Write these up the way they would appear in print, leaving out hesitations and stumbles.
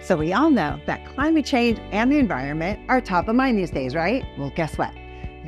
So we all know that climate change and the environment are top of mind these days, right? Well, guess what?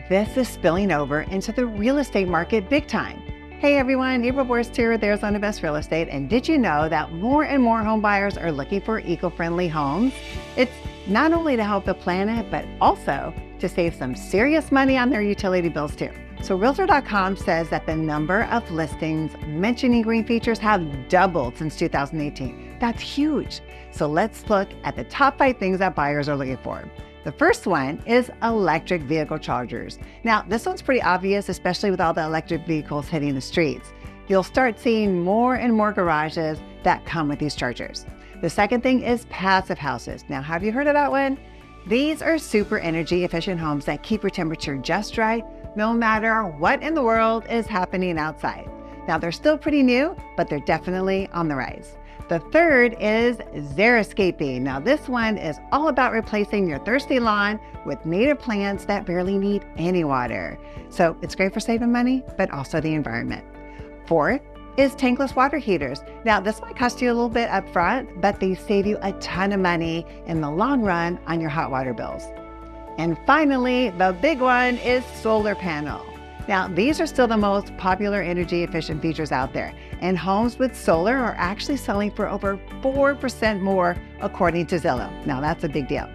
This is spilling over into the real estate market big time. Hey everyone, April Borst here with Arizona Best Real Estate. And did you know that more and more home buyers are looking for eco-friendly homes? It's not only to help the planet, but also to save some serious money on their utility bills too. So Realtor.com says that the number of listings mentioning green features have doubled since 2018. That's huge. So let's look at the top 5 things that buyers are looking for. The first one is electric vehicle chargers. Now, this one's pretty obvious, especially with all the electric vehicles hitting the streets. You'll start seeing more and more garages that come with these chargers. The second thing is passive houses. Now, have you heard of that one? These are super energy efficient homes that keep your temperature just right, no matter what in the world is happening outside. Now, they're still pretty new, but they're definitely on the rise. The third is xeriscaping. Now, this one is all about replacing your thirsty lawn with native plants that barely need any water. So it's great for saving money, but also the environment. Fourth is tankless water heaters. Now, this might cost you a little bit up front, but they save you a ton of money in the long run on your hot water bills. And finally, the big one is solar panel. Now, these are still the most popular energy efficient features out there, and homes with solar are actually selling for over 4% more according to Zillow. Now, that's a big deal.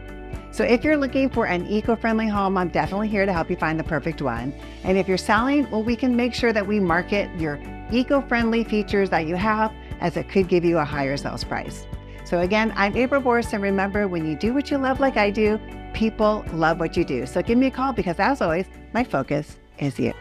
So if you're looking for an eco-friendly home, I'm definitely here to help you find the perfect one. And if you're selling, well, we can make sure that we market your eco-friendly features that you have, as it could give you a higher sales price. So again, I'm April Borst, and remember, when you do what you love like I do, people love what you do. So give me a call because, as always, my focus is you.